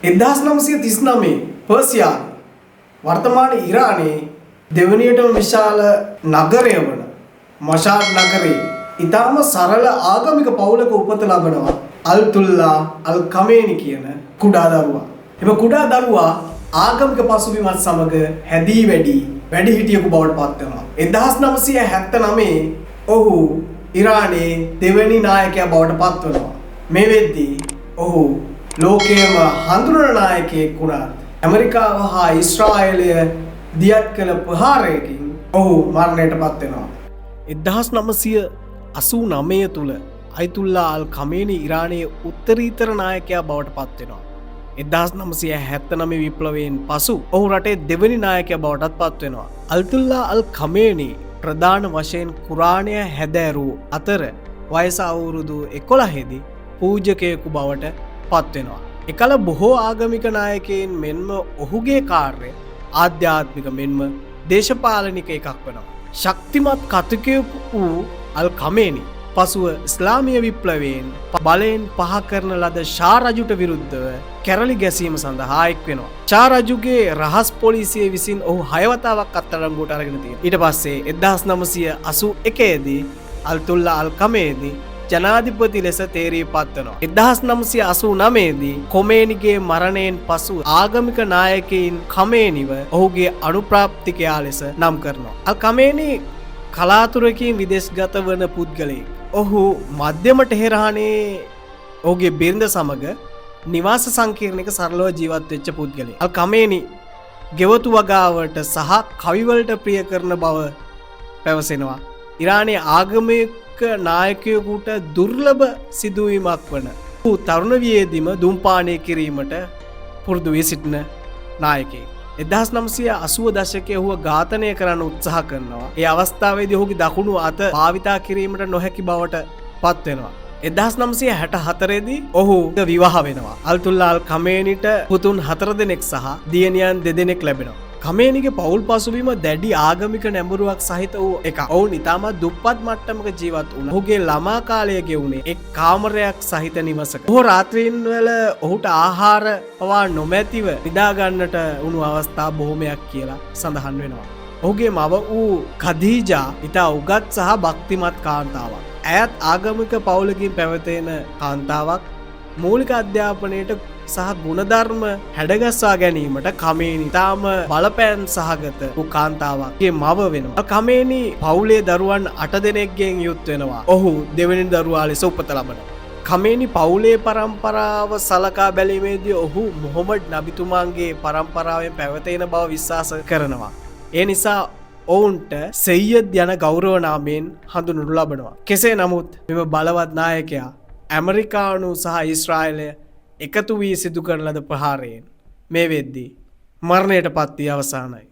1939 පර්සියාවේ වර්තමාන ඉරානයේ දෙවනියටම විශාල නගරය වන මෂාඩ් නගරයේ ඊටම සරල ආගමික පවුලක උපත ලබනවා අල්තුල්ලා අල් කමේනි කියන කුඩා දරුවා. එම කුඩා දරුවා ආගමික පසුබිමත් සමග හැදී වැඩි හිටියෙකු බවට පත් වෙනවා. 1979 ඔහු ඉරානයේ දෙවැනි නායකයා බවට පත් වෙනවා. මේ වෙද්දී ඔහු ලෝකයේම හඳුනන නායකයෙක් වුණා. ඇමරිකාව හා ඊශ්‍රායලය දියත් කළ ප්‍රහාරයකින් ඔහු මරණයට පත් වෙනවා. 1989 තුල අයතුල්ලා අල් කමේනි ඉරානයේ උත්තරීතර නායකයා බවට පත් වෙනවා. 1979 විප්ලවයෙන් පසු ඔහු රටේ දෙවැනි නායකයා බවටත් පත් වෙනවා. අයතුල්ලා අල් කමේනි ප්‍රධාන වශයෙන් කුරාණය හැදෑරූ අතර වයස අවුරුදු 11 දී පූජකයෙකු බවට පත් වෙනවා. එකල බොහෝ ආගමික නායකයින් මෙන්ම ඔහුගේ කාර්ය ආධ්‍යාත්මික මෙන්ම දේශපාලනික එකක් වෙනවා. ශක්තිමත් කතිකයෙකු වූ අල් කමේනි පසුව ඉස්ලාමීය විප්ලවයෙන් බලයෙන් පහ කරන ලද ෂා රජුට විරුද්ධව කැරලි ගැසීම සඳහා එක් වෙනවා. ෂා රජුගේ රහස් පොලිසිය විසින් ඔහු 6 වතාවක් අත්අඩංගුවට අරගෙන තියෙනවා. ඊට පස්සේ 1981 දී අල්තුල්ලා අල් කමේනි ජනාධිපති ලෙස තේරීපත් වෙනවා. 1989 දී කොමේනිගේ මරණයෙන් පසු ආගමික නායකයින් කමේනිව ඔහුගේ අනුප්‍රාප්තිකයා ලෙස නම් කරනවා. අල් කමේනි කලාතුරකින් විදේශගත වන පුද්ගලයෙක්. ඔහු මධ්‍යම ටෙහෙරානයේ ඔහුගේ බිරිඳ සමග නිවාස සංකීර්ණයක සරලව ජීවත් වෙච්ච පුද්ගලයෙක්. අල් කමේනි ගෙවතු වගාවට සහ කවිවලට ප්‍රිය කරන බව පැවසෙනවා. ඉරානයේ ආගමික නායකයෙකුට දුර්ලභ සිදුවීමක් වන තරුණ වියේදීම දුම්පානය කිරීමට පුරුදු වී සිටින නායකයෙක්. 1980 දශකයේ ඔහුව ඝාතනය කරන්න උත්සාහ කරනවා. ඒ අවස්ථාවේදී ඔහුගේ දකුණු අත භාවිතා කිරීමට නොහැකි බවට පත් වෙනවා. 1964 දී ඔහු විවාහ වෙනවා. අල්තුල්ලා අල් කමේනිට පුතුන් 4 දෙනෙක් සහ දියණියන් 2 දෙනෙක් ලැබෙනවා. කමේනිගේ පවුල් පසුබිම දැඩි ආගමික නැඹුරුවක් සහිත වූ එක. ඔවුන් ඉතාමත් දුප්පත් මට්ටමක ජීවත් වුණා. ඔහුගේ ළමා කාලය ගෙවුනේ එක් කාමරයක් සහිත නිවසක. ඔහු රාත්‍රීන් වල ඔහුට ආහාර පවා නොමැතිව නිදා ගන්නට වුණු අවස්ථා බොහොමයක් කියලා සඳහන් වෙනවා. ඔහුගේ මව වූ ඛදීජා ඉතා උගත් සහ භක්තිමත් කාන්තාවක්. ඇයත් ආගමික පවුලකින් පැවතෙන කාන්තාවක්. මූලික අධ්‍යාපනයට සහ ගුණධර්ම හැඩගස්වා ගැනීමට කමේනි තාම බලපෑම් සහගත වූ කාන්තාවක්ගේ මව වෙනවා. කමේනි පවුලේ දරුවන් 8 දෙනෙක්ගෙන් යුත් වෙනවා. ඔහු දෙවෙනි දරුවා ලෙස උපත ලබනවා. කමේනි පවුලේ පරම්පරාව සලකා බැලීමේදී ඔහු මොහොමඩ් නබිතුමාගේ පරම්පරාවෙන් පැවතෙන බව විශ්වාස කරනවා. ඒ නිසා ඔවුන්ට සෙයියද් යන ගෞරව නාමයෙන් හඳුන්වනු ලබනවා. කෙසේ නමුත් මෙම බලවත් නායකයා ඇමරිකානු සහ ඊශ්‍රායලය එකතු වී සිදු කරන ලද ප්‍රහාරයෙන් මේ වෙද්දී මරණයට පත් වී අවසానයි.